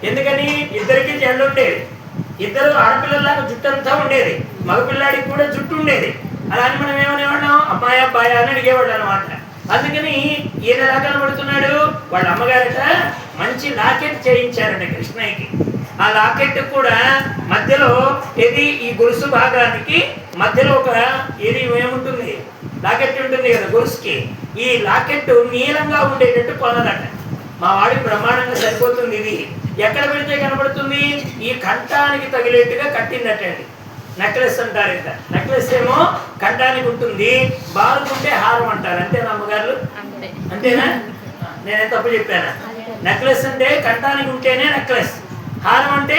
ఎందుకని ఇద్దరికి జెండు ఉండేది, ఇద్దరు ఆడపిల్లలాగా జుట్టు అంతా ఉండేది, మగపిల్లాడికి కూడా జుట్టు ఉండేది. అలా అని మనం ఏమనేవాళ్ళం, అమ్మాయి అబ్బాయి అని అడిగేవాళ్ళు అనమాట. అందుకని ఈయన ఎలా కనబడుతున్నాడు, వాళ్ళ అమ్మగారట మంచి లాకెట్ చేయించారంట కృష్ణయ్యకి. ఆ లాకెట్ కూడా మధ్యలో ఏది ఈ గొలుసు భాగానికి మధ్యలో ఒక ఏది ఏముంటుంది, లాకెట్ ఉంటుంది కదా గొలుసుకి, ఈ లాకెట్ నీలంగా ఉండేటట్టు కొనదట. మా వాడికి బ్రహ్మాండంగా సరిపోతుంది. ఇది ఎక్కడ పెడితే కనబడుతుంది, ఈ కంఠానికి తగిలేట్టుగా కట్టిందటండి. నెక్లెస్ అంటారు కదా, నెక్లెస్ ఏమో కంఠానికి ఉంటుంది, బారుకుంటే హారం అంటారు. అంతేనా అమ్మగారు? అంతేనా? నేనే తప్పు చెప్పానా? నెక్లెస్ అంటే కంఠానికి ఉంటేనే నెక్లెస్, హారం అంటే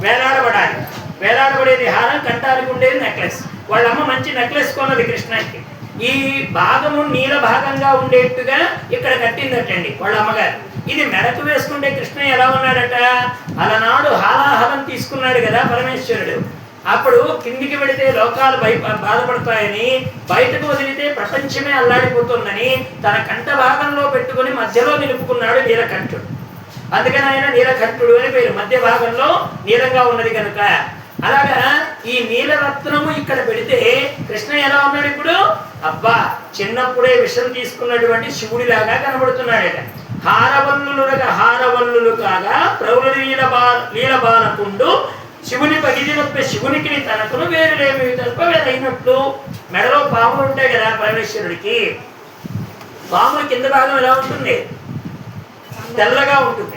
వేలాడబడాలి, వేలాడబడేది హారం, కంఠానికి ఉండేది నెక్లెస్. వాళ్ళమ్మ మంచి నెక్లెస్ కొన్నది కృష్ణకి. ఈ భాగము నీల భాగంగా ఉండేట్టుగా ఇక్కడ కట్టిందటండి వాళ్ళ అమ్మగారు. ఇది మెడకు వేసుకుంటే కృష్ణ ఎలా ఉన్నాడట, అలనాడు హాలాహలం తీసుకున్నాడు కదా పరమేశ్వరుడు. అప్పుడు కిందికి వెళితే లోకాలు బాధపడతాయని, బయటకు వదిలితే ప్రపంచమే అల్లాడిపోతుందని తన కంఠ భాగంలో పెట్టుకుని మధ్యలో నిలుపుకున్నాడు నీలకంఠుడు. అందుకని ఆయన నీలకంఠుడు అని పేరు, మధ్య భాగంలో నీలంగా ఉన్నది కనుక. అలాగా ఈ నీలరత్నము ఇక్కడ పెడితే కృష్ణ ఎలా ఉన్నాడు ఇప్పుడు, అబ్బా చిన్నప్పుడే విషం తీసుకున్నటువంటి శివుడిలాగా కనబడుతున్నాడట. హారవల్లులు కాగా ప్రౌఢ లీలబాలకుండు శివుని పగిలినప్పుడు శివునికి తనకును వేరులేమి తప్ప వేరైనట్లు. మెడలో పాములు ఉంటాయి కదా పరమేశ్వరుడికి, పాముల కింద భాగం ఎలా ఉంటుంది, తెల్లగా ఉంటుంది,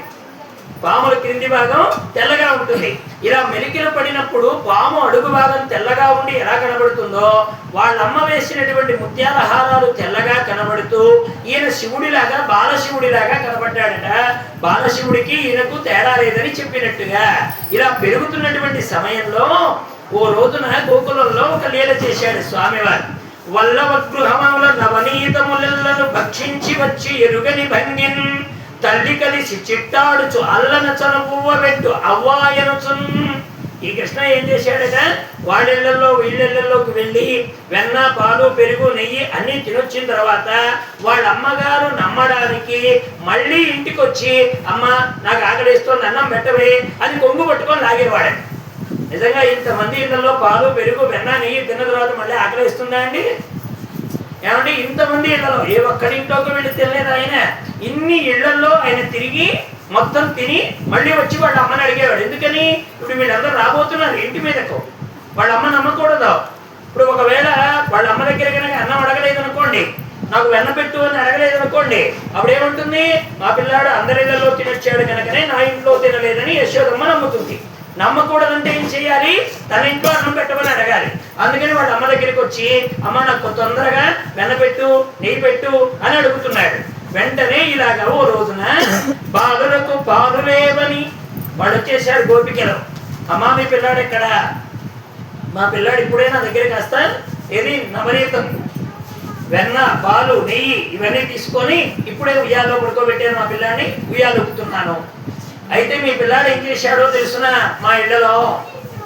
పాముల క్రింది భాగం తెల్లగా ఉంటుంది. ఇలా మెలికలు పడినప్పుడు పాము అడుగు భాగం తెల్లగా ఉండి ఎలా కనబడుతుందో, వాళ్ళమ్మ వేసినటువంటి ముత్యాల హారాలు తెల్లగా కనబడుతూ ఈయన శివుడిలాగా బాలశివుడిలాగా కనబడ్డాడట. బాలశివుడికి ఈయనకు తేడా లేదని చెప్పినట్టుగా. ఇలా పెరుగుతున్నటువంటి సమయంలో ఓ రోజున గోకులంలో ఒక లీల చేశాడు స్వామివారు. వల్లవగృహముల నవనీతములను భక్షించి వచ్చి ఎరుగని భంగిన్ తల్లి కలిసి చిట్టాడుచు అల్లన చనుపువ్వ పెట్టు అవ్వాయనుచున్. ఈ కృష్ణ ఏం చేశాడట, వాళ్ళిళ్లలో వీళ్ళిళ్లలోకి వెళ్ళి వెన్న పాలు పెరుగు నెయ్యి అన్ని తినొచ్చిన తర్వాత వాళ్ళ అమ్మగారు నమ్మడానికి మళ్ళీ ఇంటికి వచ్చి అమ్మ నాకు ఆకలిస్తోంది అన్నం పెట్టవే అని కొంగు పట్టుకొని లాగేవాడు. నిజంగా ఇంతమంది ఇళ్లలో పాలు పెరుగు వెన్న నెయ్యి తిన్న తర్వాత మళ్ళీ ఆకలిస్తుందా అండి? ఏమంటే ఇంతమంది ఇళ్లలో ఏ ఒక్కడింట్లోకి వెళ్ళి తినలేదు ఆయన. ఇన్ని ఇళ్లలో ఆయన తిరిగి మొత్తం తిని మళ్ళీ వచ్చి వాళ్ళ అమ్మని అడిగేవాడు. ఎందుకని, ఇప్పుడు వీళ్ళందరూ రాబోతున్నారు ఇంటి మీదకు, వాళ్ళ అమ్మ నమ్మకూడదు. ఇప్పుడు ఒకవేళ వాళ్ళ అమ్మ దగ్గర కనుక అన్నం అడగలేదు అనుకోండి, నాకు వెన్న పెట్టు అని అడగలేదు అనుకోండి, అప్పుడు ఏముంటుంది, మా పిల్లాడు అందరిళ్లలో తినొచ్చాడు కనుకనే నా ఇంట్లో తినలేదని యశోదమ్మ నమ్ముతుంది. నమ్మకూడదంటే ఏం చేయాలి, తన ఇంట్లో అన్నం పెట్టమని అడగాలి. అందుకని వాళ్ళ అమ్మ దగ్గరికి వచ్చి అమ్మ నాకు తొందరగా వెన్న పెట్టు నెయ్యి పెట్టు అని అడుగుతున్నాడు. వెంటనే ఇలాగా ఓ రోజున బాలులకు పాలు లేవని వాడు వచ్చేసాడు గోపికలు. అమ్మ మీ పిల్లాడు ఎక్కడ, మా పిల్లాడు ఇప్పుడే నా దగ్గరికి వస్తా, ఏది నవనీతం వెన్న పాలు నెయ్యి ఇవన్నీ తీసుకొని ఇప్పుడే ఉయ్యాలో పడుకోబెట్టాను, మా పిల్లాడిని ఉయ్యాలొక్కుతున్నాను. అయితే మీ పిల్లాడు ఏం చేశాడో తెలుసునా, మా ఇళ్లలో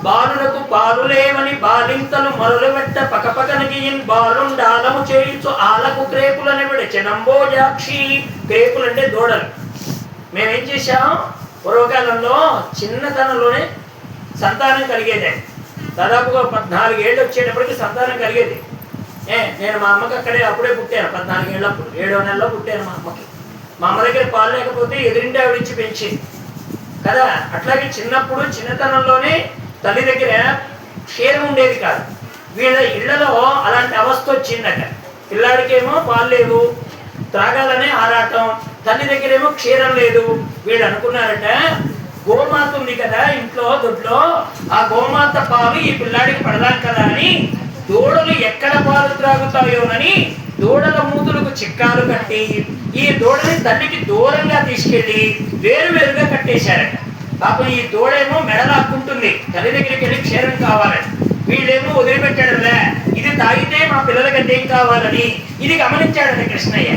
బాలులకు పాలు లేవని బాలింతలు మరులు పెట్ట పకపకనకి బాలుండాలము చేయించు ఆలకు క్రేపులని విడచెనంబోజాక్షి. క్రేపులు అంటే దూడలు. మేమేం చేశాం, పూర్వకాలంలో చిన్నతనంలోనే సంతానం కలిగేదే. దాదాపుగా 14 ఏళ్ళు వచ్చేటప్పటికి సంతానం కలిగేది. నేను మా అమ్మకి అక్కడే అప్పుడే పుట్టాను, 14 ఏళ్ళప్పుడు 7వ నెలలో పుట్టాను మా అమ్మకి. మా అమ్మ దగ్గర పాలు లేకపోతే ఎదురింటి ఆవిడించి పెంచింది కదా. అట్లాగే చిన్నప్పుడు చిన్నతనంలోనే తల్లి దగ్గర క్షీరం ఉండేది కాదు. వీళ్ళ ఇళ్లలో అలాంటి అవస్థ వచ్చిందట. పిల్లాడికేమో పాలు లేవు, త్రాగాలనే ఆరాటం, తల్లి దగ్గరేమో క్షీరం లేదు. వీళ్ళు అనుకున్నారట, గోమాత ఉంది కదా ఇంట్లో దొడ్లో, ఆ గోమాత పాలు ఈ పిల్లాడికి పడదాం కదా అని దూడలు ఎక్కడ పాలు త్రాగుతాయోనని దూడల మూతులకు చిక్కాలు కట్టి ఈ దూడని తల్లికి దూరంగా తీసుకెళ్లి వేరువేరుగా కట్టేశారట. పాపం ఈ దూడేమో మెడలాక్కుంటుంది, తల్లి దగ్గరికి వెళ్ళి క్షీరం కావాలని. వీళ్ళేమో వదిలిపెట్టాడులే, ఇది తాగితే మా పిల్లలకి ఏం కావాలని ఇది గమనించాడట కృష్ణయ్య.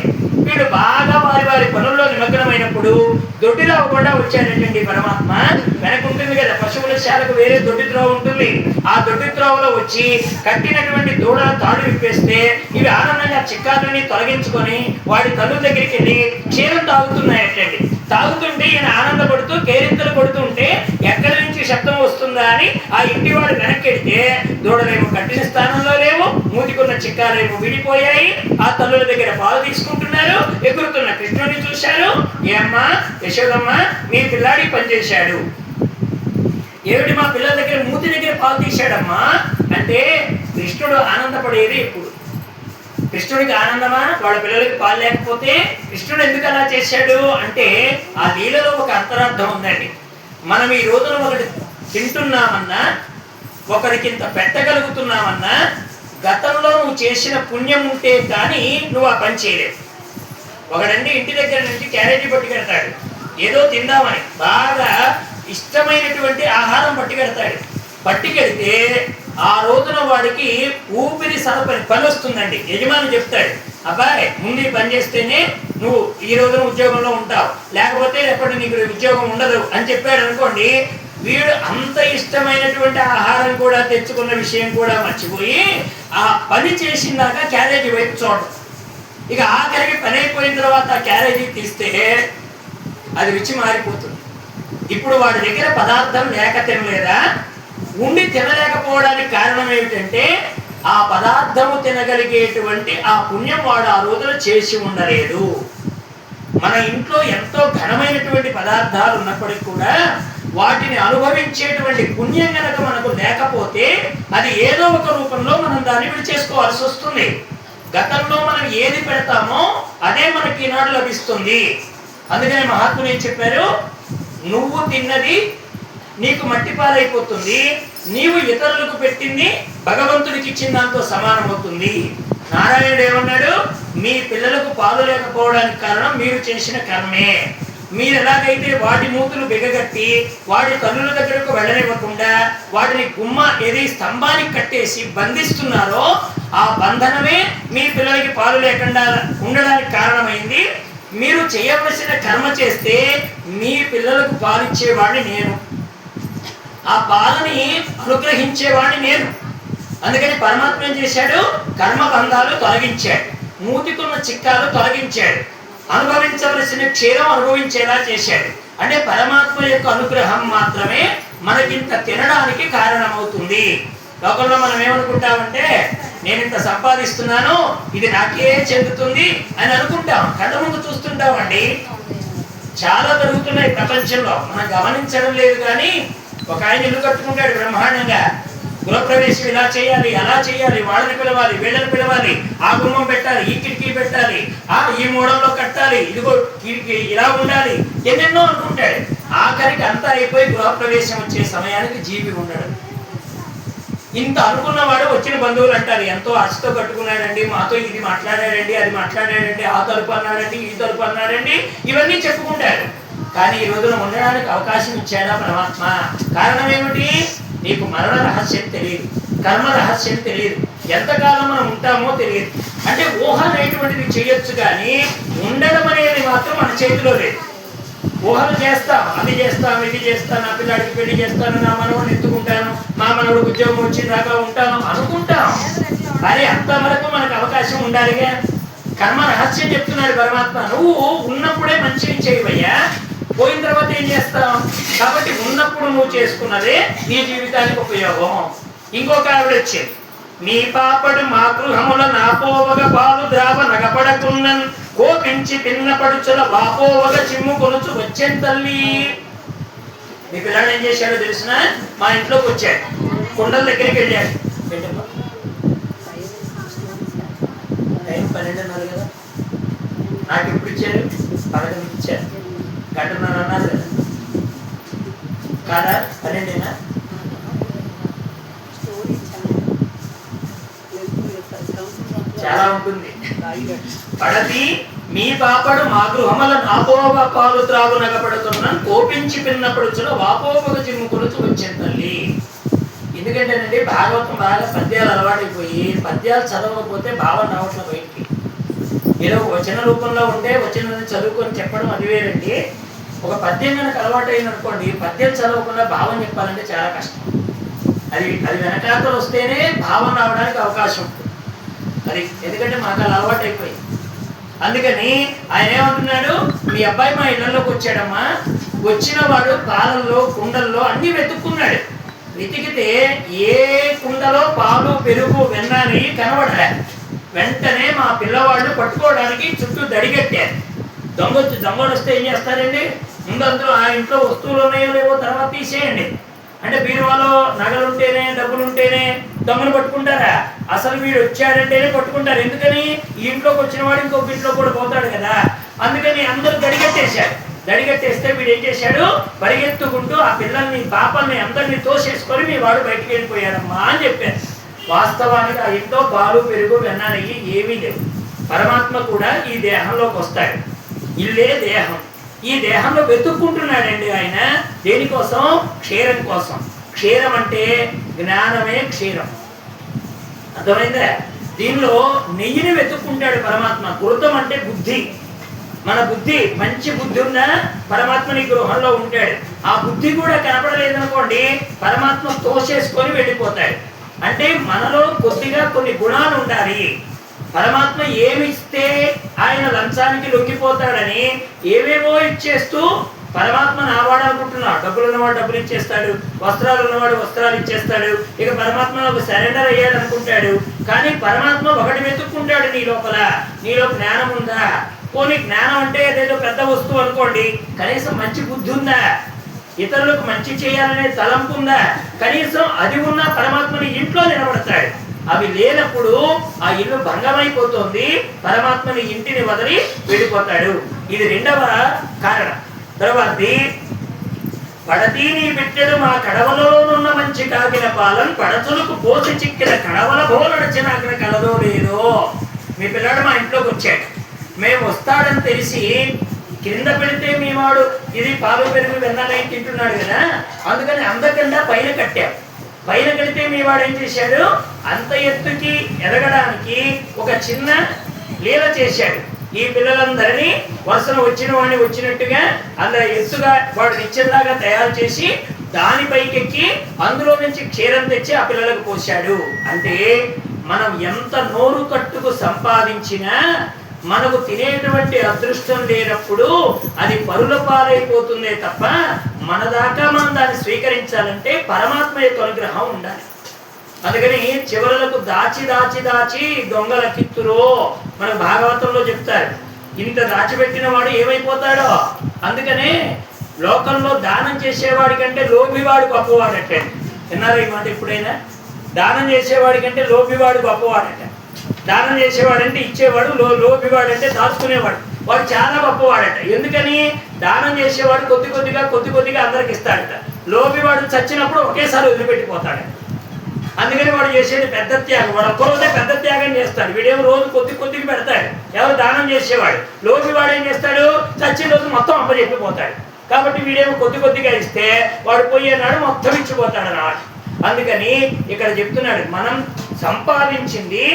వీడు బాగా వారి పనుల్లో నిమగ్నమైనప్పుడు దొడ్డిలో కూడా వచ్చాడటండి పరమాత్మ. వెనకుంటుంది కదా పశువుల శాలకు వేరే దొడ్డి త్రోవ ఉంటుంది, ఆ దొడ్డి త్రోవలో వచ్చి కట్టినటువంటి దూడల తాడు విప్పేస్తే ఇవి ఆనందంగా చిక్కాలని తొలగించుకొని వాడి తల్లు దగ్గరికి వెళ్ళి క్షీరం తాగుతున్నాయటండి. తాగుతుంటే ఈయన ఆనందపడుతూ కేరింతలు కొడుతూ ఆ ఇంటి వాడు వెనక్కెడితే దూడలేమో కట్టిన స్థానంలో లేవు, మూతికున్న చిక్కాలేమో విడిపోయాయి. ఆ తల్లుల దగ్గర పాలు తీసుకుంటున్నారు. ఎగురుతున్న కృష్ణుడిని చూశారు. ఏమ్మా యశోదమ్మ, మీ పిల్లాడి పనిచేశాడు. ఏమిటి మా పిల్లల దగ్గర మూతి దగ్గర పాలు తీశాడమ్మా అంటే కృష్ణుడు ఆనందపడేది ఎప్పుడు? కృష్ణుడికి ఆనందమా వాళ్ళ పిల్లలకి పాలు లేకపోతే? కృష్ణుడు ఎందుకు అలా చేశాడు అంటే ఆ లీలలో ఒక అంతరార్థం ఉందండి. మనం ఈ రోజున ఒకటి తింటున్నామన్నా, ఒకరికింత పెట్టగలుగుతున్నామన్నా, గతంలో నువ్వు చేసిన పుణ్యం ఉంటే కానీ నువ్వు ఆ పని చేయలేవు. ఒకడండి ఇంటి దగ్గర నుంచి క్యారేజీ పట్టుకెడతాడు, ఏదో తిందామని బాగా ఇష్టమైనటువంటి ఆహారం పట్టుకెడతాడు. పట్టుకెడితే ఆ రోజున వాడికి ఊపిరి సరపని పని వస్తుందండి. యజమాని చెప్తాడు, అబ్బాయి ముందు ఈ పని చేస్తేనే నువ్వు ఈ రోజున ఉద్యోగంలో ఉంటావు, లేకపోతే రేపటి నీకు ఉద్యోగం ఉండదు అని చెప్పాడు అనుకోండి. వీడు అంత ఇష్టమైనటువంటి ఆహారం కూడా తెచ్చుకున్న విషయం కూడా మర్చిపోయి ఆ పని చేసిందాక క్యారేజీ వైపు చూడడం. ఇక ఆఖరికి పని అయిపోయిన తర్వాత క్యారేజీ తీస్తే అది రుచి మారిపోతుంది. ఇప్పుడు వాడి దగ్గర పదార్థం లేక తినలేదా, ఉండి తినలేకపోవడానికి కారణం ఏమిటంటే ఆ పదార్థము తినగలిగేటువంటి ఆ పుణ్యం వాడు ఆ రోజున చేసి ఉండలేదు. మన ఇంట్లో ఎంతో ఘనమైనటువంటి పదార్థాలు ఉన్నప్పటికీ కూడా వాటిని అనుభవించేటువంటి పుణ్యం కనుక మనకు లేకపోతే అది ఏదో ఒక రూపంలో మనం దాన్ని విడిచేసుకోవాల్సి వస్తుంది. గతంలో మనం ఏది పెడతామో అదే మనకి ఈనాడు లభిస్తుంది. అందుకని మహాత్ములు ఏం చెప్పారు, నువ్వు తిన్నది నీకు మట్టి పాలైపోతుంది, నీవు ఇతరులకు పెట్టింది భగవంతుడికి ఇచ్చిన దాంతో సమానమవుతుంది. నారాయణుడు ఏమన్నాడు, మీ పిల్లలకు పాలు లేకపోవడానికి కారణం మీరు చేసిన కర్మే. మీరు ఎలాగైతే వాటి మూతులు బిగగట్టి వాటి తల్లుల దగ్గరకు వెళ్ళనివ్వకుండా వాటిని గుమ్మ ఏది స్తంభానికి కట్టేసి బంధిస్తున్నారో ఆ బంధనమే మీ పిల్లలకి పాలు లేకుండా ఉండడానికి కారణమైంది. మీరు చేయవలసిన కర్మ చేస్తే మీ పిల్లలకు పాలిచ్చేవాడిని నేను, ఆ పాలని అనుగ్రహించేవాడిని నేను. అందుకని పరమాత్మ ఏం చేశాడు, కర్మబంధాలు తొలగించాడు, మూతికున్న చిక్కాలు తొలగించాడు, అనుభవించవలసిన క్షీరం అనుభవించేలా చేశాడు. అంటే పరమాత్మ యొక్క అనుగ్రహం మాత్రమే మనకింత తినడానికి కారణమవుతుంది. లోకంలో మనం ఏమనుకుంటామంటే నేను ఇంత సంపాదిస్తున్నాను, ఇది నాకే చెందుతుంది అని అనుకుంటాం, కళ్ళ ముందు చూస్తుంటామండి. చాలా జరుగుతున్నాయి ప్రపంచంలో, మనం గమనించడం లేదు. కానీ ఒక ఆయన ఇల్లు కట్టుకుంటాడు బ్రహ్మాండంగా, గృహప్రవేశం ఇలా చేయాలి, అలా చేయాలి, వాళ్ళని పిలవాలి, వీళ్ళని పిలవాలి, ఆ గుమ్మం పెట్టాలి, ఈ కిటికీ పెట్టాలి, ఈ మూడంలో కట్టాలి, ఇదిగో కిటికీ ఇలా ఉండాలి, ఎన్నెన్నో అనుకుంటాడు. ఆఖరికి అంతా అయిపోయి గృహప్రవేశం వచ్చే సమయానికి జీవి ఉండడు. ఇంత అనుకున్నవాడు వచ్చిన బంధువులు అంటారు, ఎంతో ఆశతో కట్టుకున్నాడండి, మాతో ఇది మాట్లాడాడండి, అది మాట్లాడాడండి, ఆ తలుపు అన్నాడండి, ఈ తలుపు అన్నాడండి, ఇవన్నీ చెప్పుకుంటారు. కానీ ఈ రోజున ఉండడానికి అవకాశం ఇచ్చాడా పరమాత్మ? కారణం ఏమిటి? నీకు మరణ రహస్యం తెలియదు, కర్మ రహస్యం తెలియదు, ఎంతకాలం మనం ఉంటామో తెలియదు. అంటే ఊహ అనేటువంటిది చేయొచ్చు, కానీ ఉండడం అనేది మాత్రం మన చేతిలో లేదు. ఊహలు చేస్తాం, అది చేస్తాం, ఇది చేస్తాను, నా పిల్లాడికి పెళ్లి చేస్తాను, నా మనవడిని ఎత్తుకుంటాను, మా మనవడు ఉద్యోగం వచ్చేదాకా ఉంటాను అనుకుంటాం. కానీ అంతవరకు మనకు అవకాశం ఉండాలిగా. కర్మ రహస్యం చెప్తున్నాడు పరమాత్మ, నువ్వు ఉన్నప్పుడే మంచిగా చేయవయ్యా, పోయిన తర్వాత ఏం చేస్తాం? కాబట్టి ఉన్నప్పుడు నువ్వు చేసుకున్నదే నీ జీవితానికి ఉపయోగం. ఇంకొక ఆవిడ వచ్చింది, నీ పాపడు మా గృహముల నాపోవగ పాలు ద్రావ నగపడకున్నన్ కోపించి తిన్నపడుచుల వాపోవగ చిమ్ము కొనుచు వచ్చేం తల్లి. మీ పిల్లాడు ఏం చేశాడో తెలిసిన, మా ఇంట్లోకి వచ్చాడు, కుండల దగ్గరికి వెళ్ళాడు. టైం 12:30 కదా, నాకు ఎప్పుడు ఇచ్చారు? 11 ఇచ్చారు, గంటన్నర అన్నారు కదా, కాదా? 12 చాలా ఉంటుంది. పడతి మీ పాపడు మా గృహముల నాపోవ పాలు త్రాగు నగపడుతున్నాను కోపించి పిన్నపడుచున వాపోవగ చిమ్ముకొనుచు వచ్చే తల్లి. ఎందుకంటేనండి భాగవతం బాగా పద్యాలు అలవాటైపోయి పద్యాలు చదవకపోతే భావం రావట్లేదు బయటికి. ఏదో వచన రూపంలో ఉంటే వచనాన్ని చదువుకొని చెప్పడం అది వేరండి. ఒక పద్యం కనుక అలవాటు అయిందనుకోండి, పద్యం చదవకుండా భావం చెప్పాలంటే చాలా కష్టం. అది వెనకాతలు వస్తేనే భావం రావడానికి అవకాశం ఉంటుంది. అది ఎందుకంటే మాకు అలా అలవాటు అయిపోయింది. అందుకని ఆయన ఏమంటున్నాడు, మీ అబ్బాయి మా ఇళ్లలోకి వచ్చాడమ్మా, వచ్చిన వాడు పాలల్లో కుండల్లో అన్ని వెతుక్కున్నాడు, వెతికితే ఏ కుండలో పాలు పెరుగు వెన్న నెయ్యి కనబడలే. వెంటనే మా పిల్లవాళ్ళు పట్టుకోవడానికి చుట్టూ దడిగట్టారు. దొంగలు వస్తే ఏం చేస్తారండి, ముందు అందులో ఆ ఇంట్లో వస్తువులు ఉన్నాయో లేవో తర్వాత తీసేయండి. అంటే బీరువాలో నగలుంటేనే డబ్బులుంటేనే దొంగలు పట్టుకుంటారా? అసలు వీడు వచ్చాడంటేనే పట్టుకుంటారు. ఎందుకని? ఈ ఇంట్లోకి వచ్చిన వాడు ఇంకొక ఇంట్లో కూడా పోతాడు కదా. అందుకని అందరూ దడిగట్టేశాడు. దడిగట్టేస్తే వీడు ఏం చేశాడు, పరిగెత్తుకుంటూ ఆ పిల్లల్ని పాపల్ని అందరినీ తోసేసుకొని మీ వాడు బయటికి వెళ్ళిపోయాడమ్మా అని చెప్పారు. వాస్తవానికి ఆ ఇంట్లో పాలు పెరుగు వెన్న నెయ్యి ఏమీ లేవు. పరమాత్మ కూడా ఈ దేహంలోకి వస్తాడు. ఇల్లే దేహం. ఈ దేహంలో వెతుక్కుంటున్నాడండి ఆయన. దేనికోసం? క్షీరం కోసం. క్షీరం అంటే జ్ఞానమే క్షీరం. అర్థమైందా? దీనిలో నెయ్యిని వెతుక్కుంటాడు పరమాత్మ. కృతం అంటే బుద్ధి. మన బుద్ధి మంచి బుద్ధి ఉన్న పరమాత్మ నీ గృహంలో ఉంటాడు. ఆ బుద్ధి కూడా కనపడలేదనుకోండి, పరమాత్మ తోసేసుకొని వెళ్ళిపోతాడు. అంటే మనలో కొద్దిగా కొన్ని గుణాలు ఉండాలి. పరమాత్మ ఏమిస్తే ఆయన లంచానికి లొంగిపోతాడని ఏవేవో ఇచ్చేస్తూ పరమాత్మను ఆవాడాలనుకుంటున్నాడు. డబ్బులు ఉన్నవాడు డబ్బులు ఇచ్చేస్తాడు, వస్త్రాలు ఉన్నవాడు వస్త్రాలు ఇచ్చేస్తాడు. ఇక పరమాత్మ ఒక సరెండర్ అయ్యాడు అనుకుంటాడు. కానీ పరమాత్మ ఒకటి వెతుక్కుంటాడు నీ లోపల. నీలో జ్ఞానం ఉందా? పోనీ జ్ఞానం అంటే ఏదేదో పెద్ద వస్తువు అనుకోండి, కనీసం మంచి బుద్ధి ఉందా? ఇతరులకు మంచి చేయాలనే తలంపు ఉందా? కనీసం అది ఉన్న పరమాత్మని ఇంట్లో నిలబడతాడు. అవి లేనప్పుడు ఆ ఇల్లు భంగమైపోతుంది. పరమాత్మని ఇంటిని వదిలి వెళ్ళిపోతాడు. ఇది రెండవ కారణం. తర్వాతది, పడతీని బిడ్డడు మా కడవలోనున్న మంచి కాకిన పాలన పడచులకు పోసి చిక్కిన కడవల బోలడచిన అక్కడ కలదో లేదో. మీ పిల్లాడు మా ఇంట్లోకి వచ్చాడు. మేము వస్తాడని తెలిసి కింద పెడితే మీ వాడు ఇది పాలు పెరుగు వెన్నలై తింటున్నాడు కదా, అందుకని అందకుండా పైన కట్టాం. పైన కడితే మీ వాడు ఏం చేశాడు, అంత ఎత్తుకి ఎదగడానికి ఒక చిన్న లీల చేశాడు. ఈ పిల్లలందరినీ వరుసను వచ్చిన వాడిని వచ్చినట్టుగా అందరూ ఎత్తుగా వాడు నిత్యంలాగా తయారు చేసి దానిపైకెక్కి అందులో నుంచి క్షీరం తెచ్చి ఆ పిల్లలకు పోశాడు. అంటే మనం ఎంత నోరు కట్టుకు సంపాదించినా మనకు తినేటువంటి అదృష్టం లేనప్పుడు అది పరుల పాలైపోతుందే తప్ప మన దాకా మనం దాన్ని స్వీకరించాలంటే పరమాత్మ యొక్క అనుగ్రహం ఉండాలి. అందుకని చివరలకు దాచి దాచి దాచి దొంగల కిత్తురో మన భాగవతంలో చెప్తారు. ఇంత దాచిపెట్టిన వాడు ఏమైపోతాడో. అందుకనే లోకంలో దానం చేసేవాడి కంటే లోభివాడు గొప్పవాడట. విన్నారా ఈ మాట ఎప్పుడైనా? దానం చేసేవాడి కంటే లోభివాడు గొప్పవాడట. దానం చేసేవాడంటే ఇచ్చేవాడు, లోభివాడంటే దాచుకునేవాడు. వాడు చాలా గొప్పవాడట. ఎందుకని? దానం చేసేవాడు కొద్ది కొద్దిగా అందరికి ఇస్తాడట. లోభివాడు చచ్చినప్పుడు ఒకేసారి వదిలిపెట్టిపోతాడట. అందుకని వాడు చేసేది పెద్ద త్యాగం. వాడు ఒక్కరోజే పెద్ద త్యాగం చేస్తాడు. వీడేమో రోజు కొద్దిగా పెడతాడు. ఎవరు దానం చేసేవాడు. లోభివాడు ఏం చేస్తాడు, చచ్చిన రోజు మొత్తం అప్పచెప్పిపోతాడు. కాబట్టి వీడేమో కొద్దిగా ఇస్తే వాడు పోయేనాడు మొత్తం ఇచ్చిపోతాడు అన్నమాట. అందుకని ఇక్కడ చెప్తున్నాడు, మనం సంపాదించింది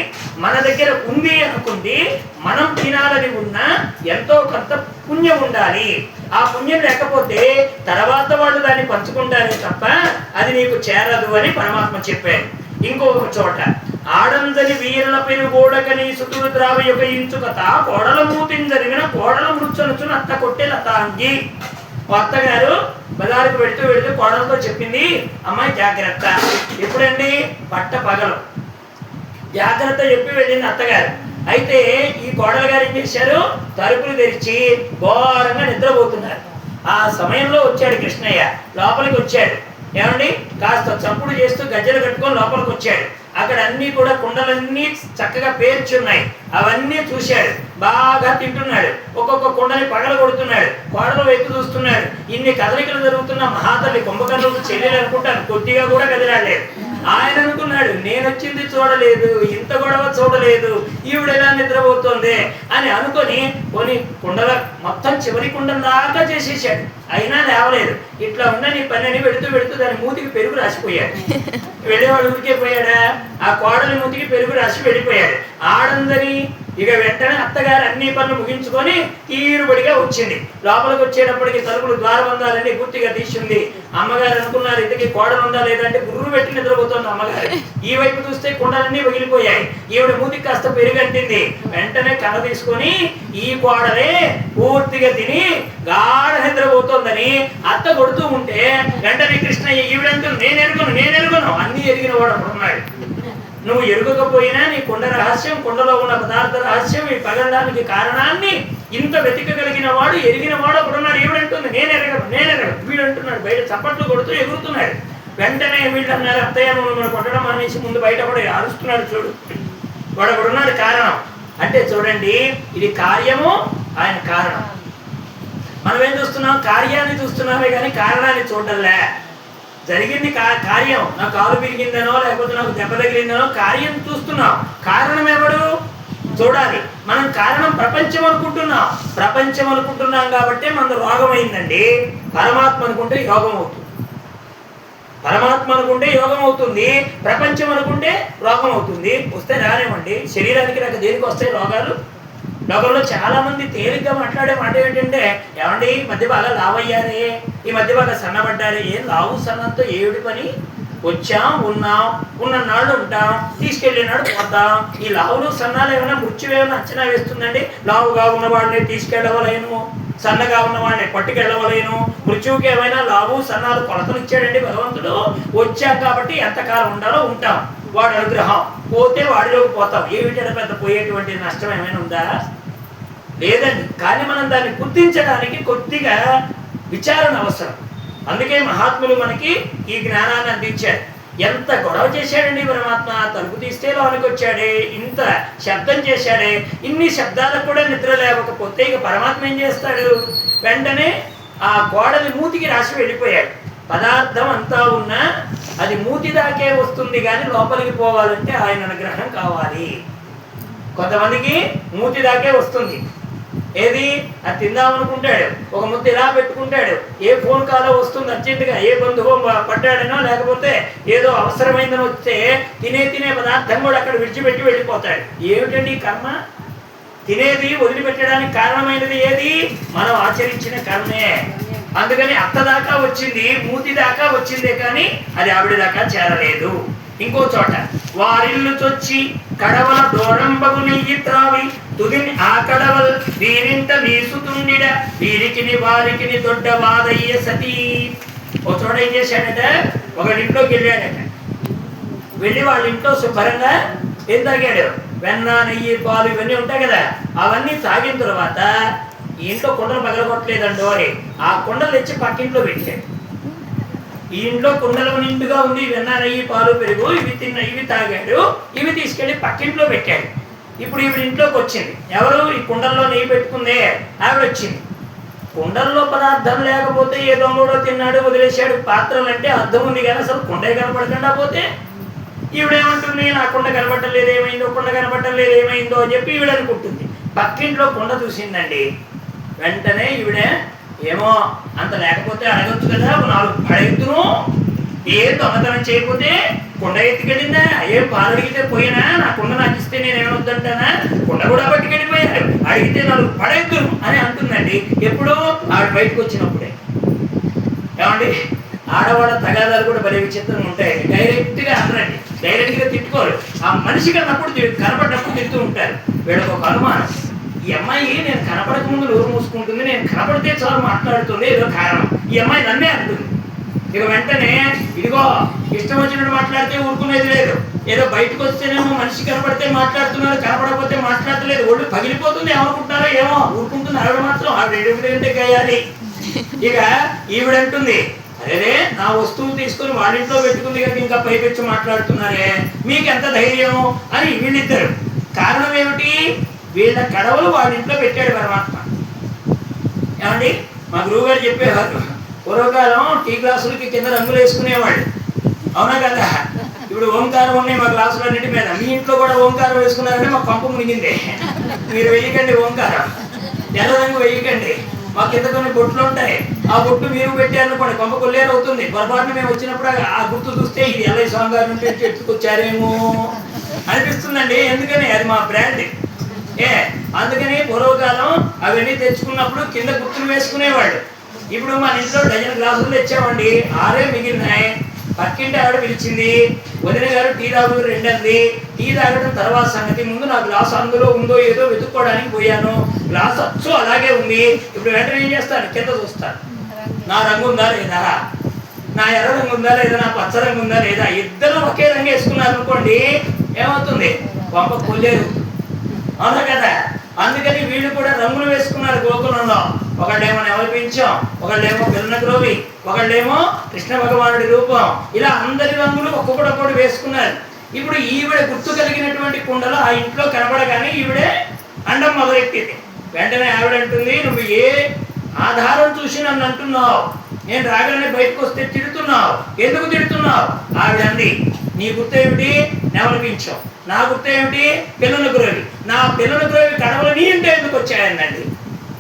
మన దగ్గర ఉంది అనుకుంది, మనం తినాలని ఉన్నా ఎంతో కొంత పుణ్యం ఉండాలి. ఆ పుణ్యం లేకపోతే తర్వాత వాళ్ళు దాన్ని పంచుకుంటారే తప్ప అది నీకు చేరదు అని పరమాత్మ చెప్పాడు. ఇంకొక చోట, ఆడందని వీరల పెరుగోడకని సుతుడు ద్రావి యొక్క ఇంచుకత కోడల మూతిని జరిగిన కోడల మృత్యునుచుని అత్త కొట్టే లతాంగి. అత్తగారు బజారుకు వెళుతూ కోడలతో చెప్పింది, అమ్మాయి జాగ్రత్త. ఎప్పుడండి? పట్ట పగలు జాగ్రత్త చెప్పి వెళ్ళింది అత్తగారు. అయితే ఈ కోడలు గారు ఏం చేశారు, తలుపులు తెరిచి ఘోరంగా నిద్రపోతున్నారు. ఆ సమయంలో వచ్చాడు కృష్ణయ్య. లోపలికి వచ్చాడు. ఏమండి, కాస్త చప్పుడు చేస్తూ గజ్జలు కట్టుకొని లోపలికి వచ్చాడు. అక్కడ అన్ని కూడా కుండలన్నీ చక్కగా పేర్చున్నాయి. అవన్నీ చూశాడు. బాగా తింటున్నాడు. ఒక్కొక్క కుండని పగల కొడుతున్నాడు. కోడలు వైపు చూస్తున్నాడు. ఇన్ని కదలికలు జరుగుతున్న మహాతల్లి కుంభకర్ణులకు చెల్లెలు అనుకుంటాను, కొద్దిగా కూడా కదిలాలేదు. ఆయన అనుకున్నాడు, నేను వచ్చింది చూడలేదు, ఇంత గొడవ చూడలేదు, ఈవిడ ఎలా నిద్రపోతుంది అని అనుకొని కొన్ని కుండల మొత్తం చివరి కుండం దాకా చేసేసాడు. అయినా లేవలేదు. ఇట్లా ఉండని పని పెడుతూ దాని మూతికి పెరుగు రాసిపోయాడు. వెళ్ళేవాడు ఊరికే పోయాడా? ఆ కోడలి మూతికి పెరుగు రాసి వెళ్ళిపోయాడు. ఆడందని ఇక వెంటనే అత్తగారు అన్ని పనులు ముగించుకొని తీరుబడిగా వచ్చింది. లోపలికి వచ్చేటప్పటికి తలుపులు ద్వారబంధాలన్నీ పూర్తిగా తీసింది. అమ్మగారు అనుకున్నారు ఇంతకీ కోడలు ఉందా లేదంటే గుర్రు పెట్టి నిద్రపోతుంది అమ్మగారు. ఈ వైపు చూస్తే కుండలన్నీ పగిలిపోయాయి. ఈవిడ మూతికి కాస్త పెరుగంటింది. వెంటనే కళ తీసుకొని ఈ కోడలే పూర్తిగా తిని గాఢ నిద్రపోతోందని అత్త కొడుతూ ఉంటే వెంటనే కృష్ణయ్య ఈవిడంటూ నేను ఎరుగును అన్ని ఎరిగిన వాడు అప్పుడున్నాడు. నువ్వు ఎరుగకపోయినా నీ కుండ రహస్యం, కుండలో ఉన్న పదార్థ రహస్యం, ఈ పగలడానికి కారణాన్ని ఇంత వెతికగలిగిన వాడు, ఎరిగిన వాడు అప్పుడున్నాడు. ఈవిడంటుంది నేను ఎరగను. వీడంటున్నాడు బయట చప్పట్లు కొడుతూ ఎగురుతున్నాడు. వెంటనే వీళ్ళు అన్నారు అత్తయ్య నువ్వు మనం కొట్టడం అనేసి ముందు బయట కూడా అరుస్తున్నాడు. చూడు వాడు అప్పుడున్నాడు కారణం అంటే. చూడండి ఇది కార్యము, ఆయన కారణం. మనం ఏం చూస్తున్నాం? కార్యాన్ని చూస్తున్నామే కానీ కారణాన్ని చూడలే. జరిగింది కార్యం, నా కాలు విరిగిందనో లేకపోతే నాకు దెబ్బ తగిలిందనో కార్యం చూస్తున్నాం. కారణం ఎవడు చూడాలి. మనం కారణం ప్రపంచం అనుకుంటున్నాం కాబట్టి మన రోగం అయిందండి. పరమాత్మ అనుకుంటే యోగం అవుతుంది. ప్రపంచం అనుకుంటే రోగం అవుతుంది. వస్తే రానివ్వండి. శరీరానికి నాకు దేనికి వస్తాయి రోగాలు? లోకంలో చాలా మంది తేలిగ్గా మాట్లాడే మాట ఏంటంటే ఏమండి ఈ మధ్య బాగా లావయ్యారే, ఈ మధ్య బాగా సన్నబడ్డారే. ఏం లావు సన్నంతో ఏడు పని? ఉన్న నాళ్ళు ఉంటాం, తీసుకెళ్ళినాడు పోతాం. ఈ లావులు సన్నాలు ఏమైనా మృత్యువేమైనా అంచనా వేస్తుందండి? లావుగా ఉన్నవాడిని తీసుకెళ్ళవలేను, సన్నగా ఉన్నవాడిని పట్టుకెళ్ళవలేను. మృత్యువుకి ఏమైనా లావు సన్నాలు కొలతలు ఇచ్చాడండి భగవంతుడు? వచ్చాం కాబట్టి ఎంతకాలం ఉండాలో ఉంటాం. వాడి అనుగ్రహం పోతే వాడిలోకి పోతాం. ఏమిటంటే పెద్ద పోయేటువంటి నష్టం ఏమైనా ఉందా? లేదండి. కానీ మనం దాన్ని గుర్తించడానికి కొద్దిగా విచారణ అవసరం. అందుకే మహాత్ములు మనకి ఈ జ్ఞానాన్ని అందించారు. ఎంత గొడవ చేశాడండి పరమాత్మ, తలుపు తీస్తే లోనికి వచ్చాడే, ఇంత శబ్దం చేశాడే, ఇన్ని శబ్దాలకు కూడా నిద్ర లేకపోతే ఇక పరమాత్మ ఏం చేస్తాడు? వెంటనే ఆ కోడలి మూతికి రాసి వెళ్ళిపోయాడు. పదార్థం అంతా ఉన్నా అది మూతి దాకే వస్తుంది కానీ లోపలికి పోవాలంటే ఆయన అనుగ్రహం కావాలి. కొంతమందికి మూతి దాకే వస్తుంది. ఏది అది తిందామనుకుంటాడు, ఒక ముద్ద ఇలా పెట్టుకుంటాడు, ఏ ఫోన్ కాలో వస్తుంది అర్జెంటుగా, ఏ బంధువు పడ్డాడనో లేకపోతే ఏదో అవసరమైందని వస్తే తినే పదార్థం కూడా అక్కడ విడిచిపెట్టి వెళ్ళిపోతాడు. ఏమిటండి కర్మ? తినేది వదిలిపెట్టడానికి కారణమైనది ఏది? మనం ఆచరించిన కర్మే. అందుకని అత్త దాకా వచ్చింది, మూతి దాకా వచ్చిందే కానీ అది ఆవిడ దాకా చేరలేదు. ఇంకో చోట వారిల్లు చొచ్చి కడవల దూరంబగు నెయ్యి త్రావి తుదిని ఆ కడవల్ వీరింట వీసుతుండిడ వీరికిని వారికిని దొడ్డ వాదయ్య సతీ. ఓ చోట ఏం చేశాడట, ఒకరింట్లోకి వెళ్ళాడట. వెళ్ళి వాళ్ళ ఇంట్లో శుభ్రంగా ఏం తాగాడు? వెన్న, నెయ్యి, పాలు ఇవన్నీ ఉంటాయి కదా, అవన్నీ తాగిన తర్వాత ఈ ఇంట్లో కుండలు పగలగొట్టలేదండో అని ఆ కుండలు తెచ్చి పక్కింట్లో పెట్టాడు. ఈ ఇంట్లో కుండలు నిండుగా ఉంది, వెన్న, నెయ్యి, పాలు, పెరుగు, ఇవి తాగాడు. ఇవి తీసుకెళ్లి పక్కింట్లో పెట్టాడు. ఇప్పుడు ఈవిడ ఇంట్లోకి వచ్చింది. ఎవరు? ఈ కుండల్లో నెయ్యి పెట్టుకుందే ఆవిడ వచ్చింది. కుండల్లో పదార్థం లేకపోతే ఏ దొంగడో తిన్నాడు, వదిలేశాడు. పాత్రలు అంటే అర్థం ఉంది కానీ అసలు కుండే కనపడకుండా పోతే ఈవిడేమంటుంది? నా కుండ కనపడలేదు ఏమైందో అని చెప్పి ఈవిడ అనుకుంటుంది. పక్కింట్లో కుండ చూసిందండి. వెంటనే ఈవిడే ఏమో అంత లేకపోతే అడగచ్చు కదా, 4 పడెత్తును, ఏం దొంగతనం చేయకపోతే కుండ ఎత్తుకెళ్ళిందా? ఏం పాలు అడిగితే పోయినా నా కుండ నాకు ఇస్తే నేనేమొద్దంటానా? కుండ కూడా పట్టుకెళ్ళిపోయారు, అడిగితే 4 పడెత్తును అని అంటుందండి. ఎప్పుడు? ఆవిడ బయటకు వచ్చినప్పుడే. ఏమండి ఆడవాళ్ళ తగాదాలు కూడా భలే విచిత్రంగా ఉంటాయి. డైరెక్ట్గా అనరండి, డైరెక్ట్గా తిట్టుకోరు. ఆ మనిషి కన్నప్పుడు కనపడినప్పుడు తిడుతూ ఉంటారు. వీళ్ళకి ఒక అనుమానం, ఈ అమ్మాయి నేను కనపడక ముందు నోరు మూసుకుంటుంది, నేను కనపడితే చాలు మాట్లాడుతుంది, ఏదో కారణం. ఈ అమ్మాయి నన్నే అంటుంది. ఇక వెంటనే ఇదిగో ఇష్టం వచ్చినట్టు మాట్లాడితే ఊరుకునేది లేదు. ఏదో బయటకు వస్తేనేమో మనిషి కనపడితే మాట్లాడుతున్నారు, కనపడకపోతే మాట్లాడలేదు. ఒళ్ళు పగిలిపోతుంది. ఏమనుకుంటారో ఏమో, ఊరుకుంటుంది. ఆవిడ మాత్రం ఆవిడ ఎడుగుంటే గేయాలి. ఇక ఈవిడంటుంది, అరే నా వస్తువు తీసుకుని వాళ్ళింట్లో పెట్టుకుంది కదా, ఇంకా పైపెచ్చి మాట్లాడుతున్నారే, మీకెంత ధైర్యం అని వీళ్ళిద్దరు. కారణం ఏమిటి? వీళ్ళ కడవలు వాళ్ళ ఇంట్లో పెట్టాడు పరమాత్మ. ఏమండి మా గురువు గారు చెప్పేవారు, పూర్వకాలం టీ గ్లాసులకి కింద రంగులు వేసుకునేవాళ్ళు, అవునా కదా? ఇప్పుడు ఓంకారం ఉన్నాయి మా గ్లాసులు అన్నింటి మీద. మీ ఇంట్లో కూడా ఓంకారం వేసుకున్నారంటే మా పంపు మునిగింది. మీరు వేయకండి ఓంకారం, ఎర్ర రంగు వేయకండి. మా కింద కొన్ని బొట్లు ఉంటాయి, ఆ బొట్టు మీరు పెట్టారనుకోండి కొంప కొల్లేరు అవుతుంది. పొరపాటున మేము వచ్చినప్పుడు ఆ గుర్తు చూస్తే ఇది ఎల్ఐ స్వామి గారి నుండి ఎత్తుకొచ్చారేమో అనిపిస్తుందండి. ఎందుకని అది మా బ్రాండ్. అందుకని పూర్వకాలం అవన్నీ తెచ్చుకున్నప్పుడు కింద గుర్తులు వేసుకునేవాళ్ళు. ఇప్పుడు మన ఇంట్లో డజన్ గ్లాసులు తెచ్చామండి, 6 మిగిలినాయి. పక్కింటి ఆవిడ పిలిచింది, వదిన గారు టీ తాగు 2 అంది. టీ తాగడం తర్వాత సంగతి, ముందు నా గ్లాసు అందులో ఉందో ఏదో వెతుక్కోవడానికి పోయాను, గ్లాసు అచ్చు అలాగే ఉంది. ఇప్పుడు వెంటనే ఏం చేస్తాను, కింద చూస్తాను, నా రంగు ఉందా లేదా, నా ఎర్ర రంగు ఉందా లేదా, నా పచ్చ రంగు ఉందా లేదా. ఇద్దరు ఒకే రంగు వేసుకున్నారు అనుకోండి, ఏమవుతుంది, పంప కొల్లేరు, అవునా కదా. అందుకని వీళ్ళు కూడా రంగులు వేసుకున్నారు గోకులంలో. ఒకళ్ళేమో నెమలిపించం, ఒకళ్ళేమో పిల్లనగ్రోవి, ఒకళ్ళేమో కృష్ణ భగవానుడి రూపం. ఇలా అందరి రంగులు ఒక్కొక్కడొక్కడు వేసుకున్నారు. ఇప్పుడు ఈవిడ గుర్తు కలిగినటువంటి కుండలో ఆ ఇంట్లో కనబడగానే ఈవిడే అండం మొదలెట్టింది. వెంటనే ఆవిడ అంటుంది, నువ్వు ఏ ఆధారం చూసి నన్ను అంటున్నావు, నేను రాగానే బయటకు వస్తే తిడుతున్నావు, ఎందుకు తిడుతున్నావు. ఆవిడ అంది, నీ గుర్తు ఏమిటి, నెమలిపించం, నా గుర్తు ఏమిటి, పిల్లల గ్రోవి. నా పిల్లల గ్రోవి కడవలు నీ ఇంటే ఎందుకు వచ్చాయండి.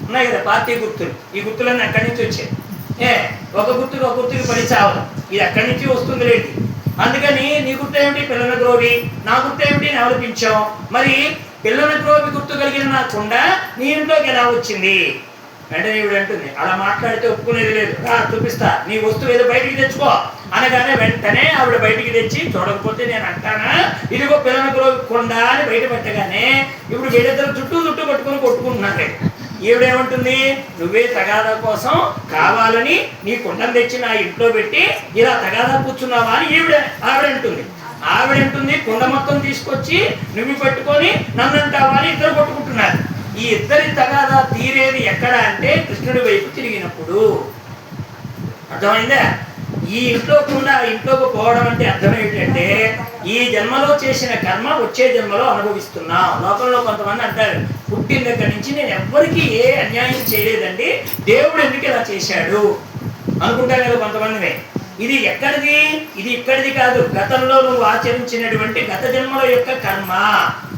ఉన్నాయి కదా పార్టీ గుర్తులు, ఈ గుర్తులన్నీ అక్కడి నుంచి వచ్చాయి. ఒక గుర్తుకి ఒక గుర్తుకి పడి చావదు, ఇది అక్కడి నుంచి వస్తుంది లేండి. అందుకని నీ గుర్తు ఏమిటి, పిల్లల గ్రోవి, నా గుర్తు ఏమిటి, నెమలిపించం. మరి పిల్లల గ్రోవి గుర్తు కలిగిన నా కుండ నీ ఇంట్లోకి ఎలా వచ్చింది. వెంటనే ఈవిడ అంటుంది, అలా మాట్లాడితే ఒప్పుకునేది లేదు, రా చూపిస్తా, నీ వస్తువు ఏదో బయటికి తెచ్చుకో అనగానే వెంటనే ఆవిడ బయటికి తెచ్చి, చూడకపోతే నేను అంటానా, ఇదిగో పిల్లల గ్రోవి కొండ అని బయట పెట్టగానే ఇప్పుడు వీళ్ళిద్దరు చుట్టూ పట్టుకొని కొట్టుకుంటున్నారే. ఈవిడేమంటుంది, నువ్వే తగాదా కోసం కావాలని నీ కుండను తెచ్చి నా ఇంట్లో పెట్టి ఇలా తగాదా కూర్చున్నావా అని ఆవిడంటుంది, కుండ మొత్తం తీసుకొచ్చి నువ్వు పట్టుకొని నన్ను అంటావా అని ఇద్దరు కొట్టుకుంటున్నారు. ఈ ఇద్దరి తగాదా తీరేది ఎక్కడ అంటే కృష్ణుడి వైపు తిరిగినప్పుడు. అర్థమైందా. ఈ ఇంట్లో కుండ ఇంట్లోకి పోవడం అంటే అర్థం ఏంటంటే, ఈ జన్మలో చేసిన కర్మ వచ్చే జన్మలో అనుభవిస్తున్నా. లోకంలో కొంతమంది అంటారు, పుట్టిన దగ్గర నుంచి నేను ఎవ్వరికి ఏ అన్యాయం చేయలేదండి, దేవుడు ఎందుకు ఇలా చేశాడు అనుకుంటారు కదా కొంతమందిని. ఇది ఎక్కడిది, ఇది ఇక్కడిది కాదు, గతంలో నువ్వు ఆచరించినటువంటి గత జన్మల యొక్క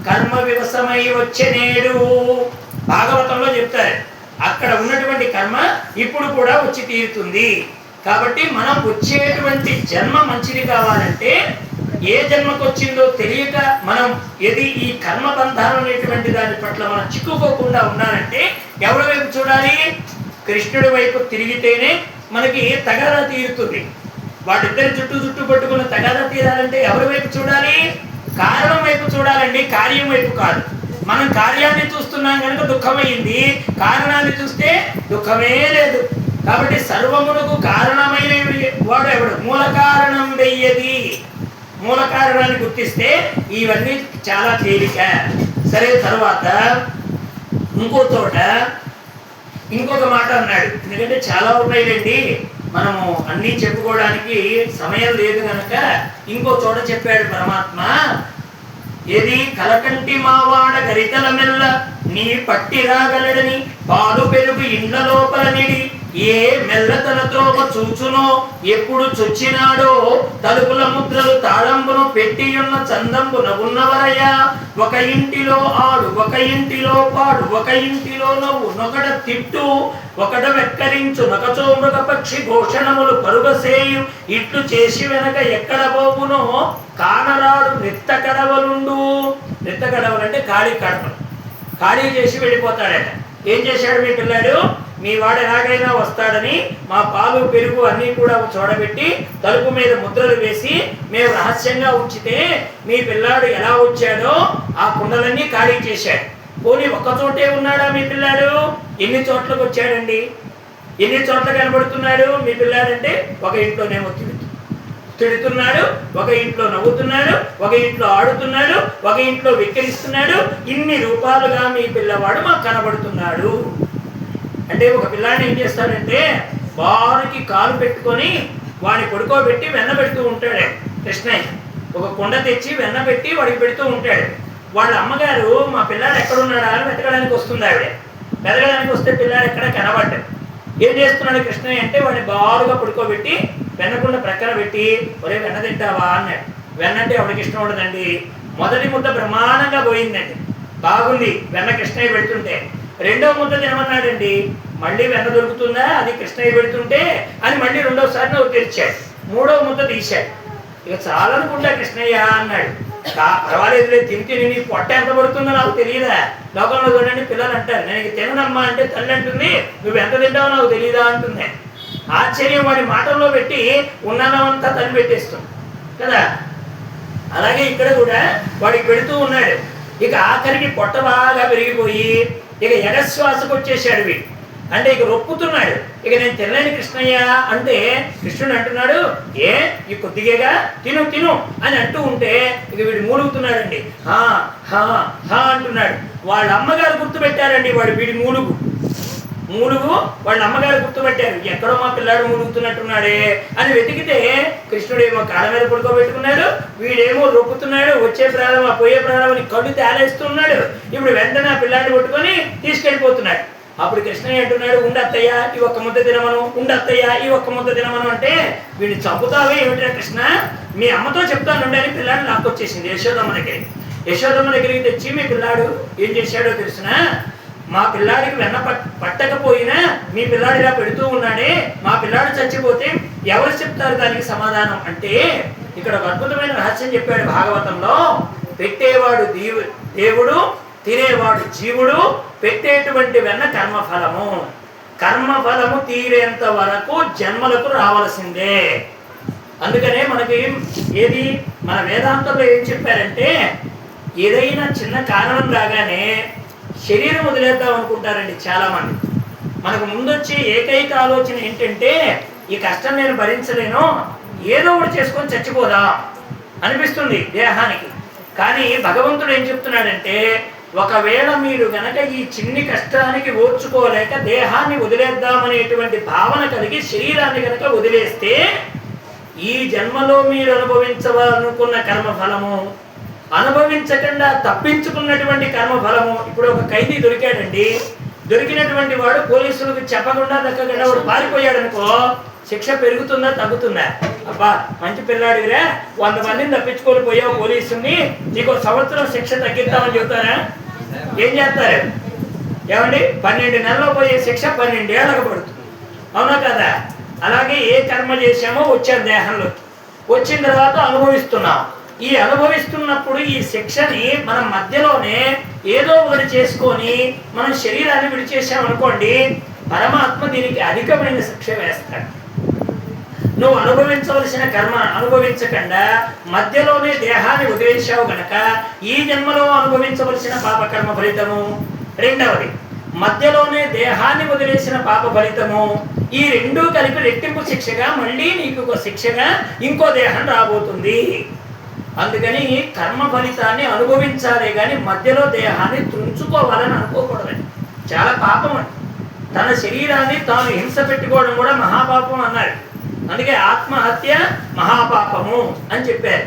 కర్మ వివసమై వచ్చే నేడు భాగవతంలో చెప్తారు. అక్కడ ఉన్నటువంటి కర్మ ఇప్పుడు కూడా వచ్చి తీరుతుంది. కాబట్టి మనం వచ్చేటువంటి జన్మ మంచిది కావాలంటే, ఏ జన్మకు వచ్చిందో తెలియక మనం ఈ కర్మబంధాలు అనేటువంటి దాని పట్ల మనం చిక్కుకోకుండా ఉండాలంటే ఎవరి వైపు చూడాలి, కృష్ణుడి వైపు తిరిగితేనే మనకి తగాదా తీరుతుంది. వాటిద్దరి చుట్టూ పట్టుకున్న తగాదా తీరాలంటే ఎవరి వైపు చూడాలి, కారణం వైపు చూడాలండి, కార్యం వైపు కాదు. మనం కార్యాన్ని చూస్తున్నాం కనుక దుఃఖమైంది, కారణాన్ని చూస్తే దుఃఖమే లేదు. కాబట్టి సర్వమునకు కారణమైన వాడు ఎవడు, మూల కారణం వెయ్యది. మూల కారణాన్ని గుర్తిస్తే ఇవన్నీ చాలా తేలిక. సరే, తర్వాత ఇంకో చోట ఇంకొక మాట అన్నాడు. ఎందుకంటే చాలా ఉన్నాయిలేండి, మనము అన్నీ చెప్పుకోవడానికి సమయం లేదు కనుక ఇంకో చోట చెప్పాడు పరమాత్మ. ఏది, కలకంటి మావాడ గరితల మెల్ల నీ పట్టి రాగలడని పాలు పెరుగు ఇండ్ల లోపల నిడి ఏ మెల్లతలతో చూచునో ఎప్పుడు చొచ్చినాడో తలుపుల ముద్రలు తాళంబును పెట్టియున్న చందంబున ఉన్నవరయ్య. ఒక ఇంటిలో ఆడు, ఒక ఇంటిలో పాడు, ఒక ఇంటిలో నవ్వు, నొకట తిట్టు, ఒకట వెక్కరించు, నొకచో మృగ పక్షి ఘోషణములు పరుగసేయు. ఇట్లు చేసి వెనక ఎక్కడ పోవునో కానరాడు నిత్త కడవలుండు. నిత్త కడవలంటే ఖాళీ కడపలు, ఖాళీ చేసి వెళ్ళిపోతాడట. ఏం చేశాడు మీ పిల్లాడు, మీ వాడు ఎలాగైనా వస్తాడని మా పాలు పెరుగు అన్నీ కూడా చూడబెట్టి తలుపు మీద ముద్రలు వేసి మేము రహస్యంగా ఉంచితే మీ పిల్లాడు ఎలా వచ్చాడో ఆ కుండలన్నీ ఖాళీ చేశాడు. పోనీ ఒక్క చోటే ఉన్నాడా మీ పిల్లాడు, ఎన్ని చోట్లకు వచ్చాడండి, ఎన్ని చోట్ల కనబడుతున్నాడు మీ పిల్లాడంటే. ఒక ఇంట్లోనేమో తిడుతున్నాడు, ఒక ఇంట్లో నవ్వుతున్నాడు, ఒక ఇంట్లో ఆడుతున్నాడు, ఒక ఇంట్లో వెక్కిరిస్తున్నాడు. ఇన్ని రూపాలుగా మీ పిల్లవాడు మాకు కనబడుతున్నాడు అంటే, ఒక పిల్లాడిని ఏం చేస్తాడంటే వారికి కాలు పెట్టుకొని వాడిని పడుకోబెట్టి వెన్న పెడుతూ ఉంటాడు కృష్ణయ్య. ఒక కుండ తెచ్చి వెన్న పెట్టి వాడికి పెడుతూ ఉంటాడు. వాళ్ళ అమ్మగారు మా పిల్లాడు ఎక్కడున్నాడా అని వెతకడానికి వస్తుంది. ఆవిడ వెతకడానికి వస్తే పిల్లాడు ఎక్కడ కనబడ్డాడు. ఏం చేస్తున్నాడు కృష్ణయ్య అంటే, వాడిని బారుగా పడుకోబెట్టి వెన్నకుండా ప్రక్కన పెట్టి, ఒరే వెన్న తింటావా అన్నాడు. వెన్న అంటే ఎవరికి ఇష్టం ఉండదండి. మొదటి ముద్ద బ్రహ్మాండంగా పోయిందండి, బాగుంది వెన్న కృష్ణయ్య పెడుతుంటే. రెండో ముద్ద తినమన్నాడండి, మళ్ళీ వెన్న దొరుకుతుందా అది కృష్ణయ్య పెడుతుంటే అని మళ్ళీ రెండోసారి నవ్వు తెరిచాడు. మూడో ముద్ద తీశాడు. ఇక చాలనుకుంటా కృష్ణయ్య అన్నాడు. పర్వాలేదులే తిని నీ పొట్ట ఎంత పడుతుందో నాకు తెలియదా. లోకంలో చూడండి పిల్లలు అంటారు, నేను తిననమ్మా అంటే తల్లి అంటుంది నువ్వు ఎంత తింటావో నాకు తెలియదా అంటుంది. ఆశ్చర్యం వాడి మాటల్లో పెట్టి ఉన్నదంతా తల్లి పెట్టేస్తుంది కదా. అలాగే ఇక్కడ కూడా వాడికి పెడుతూ ఉన్నాడు. ఇక ఆఖరికి పొట్ట బాగా పెరిగిపోయి ఇక ఎగశ్వాసకు వచ్చేసాడు వీడు. అంటే ఇక రొప్పుతున్నాడు, ఇక నేను తినలేని కృష్ణయ్య అంటే కృష్ణుడు అంటున్నాడు ఏ ఈ కొద్దిగా తిను తిను అని అంటూ ఉంటే ఇక వీడు మూలుగుతున్నాడండి. హా హా హా అంటున్నాడు. వాళ్ళ అమ్మగారు గుర్తుపెట్టారండి వీడి మూలుగు వాళ్ళ అమ్మగారు గుర్తుపెట్టారు. ఎక్కడో మా పిల్లాడు మూలుగుతున్నట్టున్నాడే అని వెతికితే కృష్ణుడేమో కాళ్ళ మీద పడుకోబెట్టుకున్నాడు, వీడేమో రొప్పుతున్నాడు. వచ్చే ప్రాణం పోయే ప్రాణం అని కళ్ళు తేలేస్తున్నాడు. ఇప్పుడు వెంటనే ఆ పిల్లాడిని పట్టుకొని తీసుకెళ్ళిపోతున్నాడు. అప్పుడు కృష్ణయ్య అంటున్నాడు ఉండత్తయ్య ఈ ఒక్క ముద్ద తినమను, ఉండత్తయ్య ఈ ఒక్క ముద్ద తినమను అంటే వీడిని చంపుతావే ఏమిటా కృష్ణ, మీ అమ్మతో చెప్తానుండి అని పిల్లాడు నాకు వచ్చేసింది యశోదమ్మ దగ్గరికి. యశోదమ్మ దగ్గరికి తెచ్చి మీ పిల్లాడు ఏం చేశాడో తెలిసిన, మా పిల్లాడికి వెన్న పట్టకపోయినా మీ పిల్లాడు ఇలా పెడుతూ ఉన్నాడే, మా పిల్లాడు చచ్చిపోతే ఎవరు చెప్తారు దానికి సమాధానం అంటే ఇక్కడ ఒక అద్భుతమైన రహస్యం చెప్పాడు భాగవతంలో. పెట్టేవాడు దేవుడు, తినేవాడు జీవుడు, పెట్టేటువంటి వెన్న కర్మఫలము. కర్మఫలము తీరేంత వరకు జన్మలకు రావాల్సిందే. అందుకనే మనకి ఏది మన వేదాంతంలో ఏం చెప్పారంటే ఏదైనా చిన్న కారణం రాగానే శరీరం వదిలేద్దాం అనుకుంటారండి చాలా మంది. మనకు ముందొచ్చే ఏకైక ఆలోచన ఏంటంటే ఈ కష్టం నేను భరించలేను, ఏదో ఒకటి చేసుకొని చచ్చిపోదా అనిపిస్తుంది దేహానికి. కానీ భగవంతుడు ఏం చెప్తున్నాడంటే ఒకవేళ మీరు గనక ఈ చిన్ని కష్టానికి ఓర్చుకోలేక దేహాన్ని వదిలేద్దామనేటువంటి భావన కలిగి శరీరాన్ని గనక వదిలేస్తే ఈ జన్మలో మీరు అనుభవించవాలనుకున్న కర్మఫలము, అనుభవించకుండా తప్పించుకున్నటువంటి కర్మఫలము. ఇప్పుడు ఒక ఖైదీ దొరికాడండి, దొరికినటువంటి వాడు పోలీసులకు చెప్పకుండా దక్కకుండా వాడు పారిపోయాడు అనుకో, శిక్ష పెరుగుతుందా తగ్గుతుందా? అబ్బా మంచి పిల్లాడిరా 100 మందిని తప్పించుకొని పోయావు పోలీసుని, నీకు 1 సంవత్సరం శిక్ష తగ్గిద్దామని చెబుతారా? ఏం చేస్తారు ఏమండి? 12 నెలల్లో పోయే శిక్ష 12 ఏళ్ళకు పడుతుంది, అవునా కదా? అలాగే ఏ కర్మ చేశామో వచ్చాం దేహంలో, వచ్చిన తర్వాత అనుభవిస్తున్నాం. ఈ అనుభవిస్తున్నప్పుడు ఈ శిక్షని మనం మధ్యలోనే ఏదో ఒకటి చేసుకొని మనం శరీరాన్ని విడిచేసామనుకోండి, పరమాత్మ దీనికి అధికమైన శిక్ష వేస్తాడు. నువ్వు అనుభవించవలసిన కర్మ అనుభవించకుండా మధ్యలోనే దేహాన్ని వదిలేసావు గనక ఈ జన్మలో అనుభవించవలసిన పాపకర్మ ఫలితము, రెండవది మధ్యలోనే దేహాన్ని వదిలేసిన పాప ఫలితము, ఈ రెండూ కలిపి రెట్టింపు శిక్షగా మళ్ళీ నీకు ఒక శిక్షగా ఇంకో దేహం రాబోతుంది. అందుకని కర్మ ఫలితాన్ని అనుభవించాలే కానీ మధ్యలో దేహాన్ని తుంచుకోవాలని అనుకోకూడదండి. చాలా పాపం అండి. తన శరీరాన్ని తాను హింస పెట్టుకోవడం కూడా మహాపాపం అన్నారు. అందుకే ఆత్మహత్య మహాపాపము అని చెప్పారు.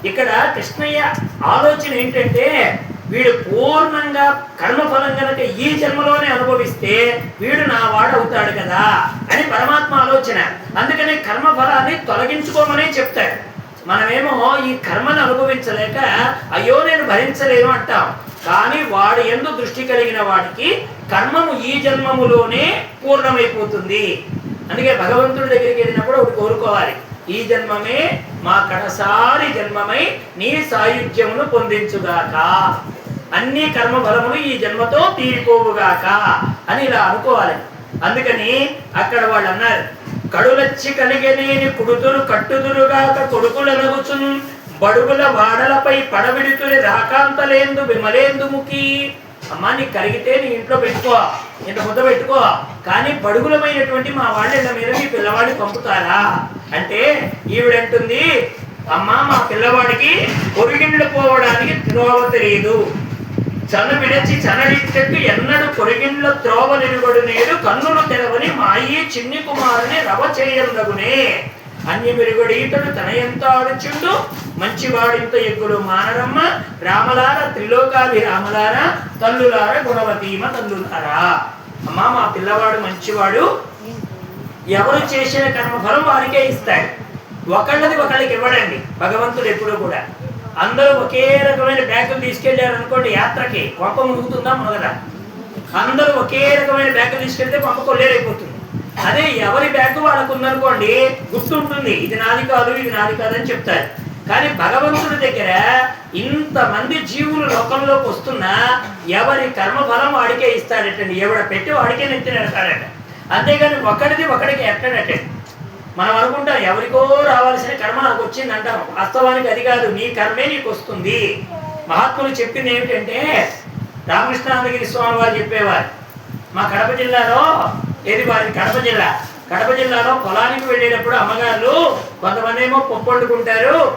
ఇక్కడ కృష్ణయ్య ఆలోచన ఏంటంటే వీడు పూర్ణంగా కర్మఫలం కనుక ఈ జన్మలోనే అనుభవిస్తే వీడు నా వాడవుతాడు కదా అని పరమాత్మ ఆలోచన. అందుకని కర్మఫలాన్ని తొలగించుకోమనే చెప్తాడు. మనమేమో ఈ కర్మను అనుభవించలేక అయ్యో నేను భరించలేను అంటాం. కానీ వాడు యందు దృష్టి కలిగిన వాడికి కర్మము ఈ జన్మములోనే పూర్ణమైపోతుంది. అందుకే భగవంతుడి దగ్గరికి వెళ్ళినప్పుడు ఒకటి కోరుకోవాలి, ఈ జన్మమే మా కడసారి జన్మమై నీ సాయుధ్యమును పొందించుగాక, అన్ని కర్మ ఫలములు ఈ జన్మతో తీరిపోవుగాక అని ఇలా అనుకోవాలి. అందుకని అక్కడ వాళ్ళు అన్నారు, కడులచ్చి కలిగలేని కుడుతురు కట్టుదురుగాక కొడుకులనగుచున్ బడుగుల వాడలపై పడవిడుతుని రాకాంతలేందు విమలేందుముఖి. అమ్మా నీకు కలిగితే నీ ఇంట్లో పెట్టుకో, ఇంత ముద్ద పెట్టుకో, కానీ బడుగులమైనటువంటి మా వాళ్ళ మీద మీ పిల్లవాడిని పంపుతారా అంటే ఈవిడంటుంది, అమ్మా మా పిల్లవాడికి పొరిగిండ్లు పోవడానికి త్రోవ తెలియదు, చను విడచి చనడిచ్చట్టు ఎన్నడు పొరిగిండ్ల త్రోవ నిలుగడు నేడు కన్నులు తెరవని మాయి చిన్ని కుమారుని రవ చేయందగునే, అన్య మెరుగడి ఇతడు తన ఎంత ఆడుచుండు మంచివాడింత ఎగ్గులు మానరమ్మ రామలార త్రిలోకాభిరామలారా తల్లులార గుణవతీమ తల్లులారా. అమ్మా మా పిల్లవాడు మంచివాడు, ఎవరు చేసిన కర్మఫలం వారికే ఇస్తాడు, ఒకళ్ళది ఒకళ్ళకి ఇవ్వడండి భగవంతుడు ఎప్పుడు కూడా. అందరూ ఒకే రకమైన బ్యాగులు తీసుకెళ్లారు అనుకోండి యాత్రకి, కొంప మునుగుతుందా మునగదా? అందరూ ఒకే రకమైన బ్యాగులు తీసుకెళ్తే కొంప కొల్లేరైపోతుంది. అదే ఎవరి బ్యాగ్ వాళ్ళకు ఉందనుకోండి గుర్తుంటుంది, ఇది నాది కాదు ఇది నాది కాదు అని చెప్తారు. కానీ భగవంతుడి దగ్గర ఇంతమంది జీవులు లోకంలోకి వస్తున్నా ఎవరి కర్మఫలం వాడికే ఇస్తాడటండి. ఎవడ పెట్టి వాడికే నెత్తిన ఎడతాడట. అంతేగాని ఒకడికి ఎట్టడట. మనం అనుకుంటాం ఎవరికో రావాల్సిన కర్మ నాకు వచ్చింది అంటాం. వాస్తవానికి అది కాదు, నీ కర్మే నీకు వస్తుంది. మహాత్ములు చెప్పింది ఏమిటంటే, రామకృష్ణానందగిరి స్వామి వారు చెప్పేవారు, మా కడప జిల్లాలో వారి కడప జిల్లాలో పొలానికి వెళ్ళేటప్పుడు అమ్మగారు కొంతమంది ఏమో పప్పు వండుకుంటారు,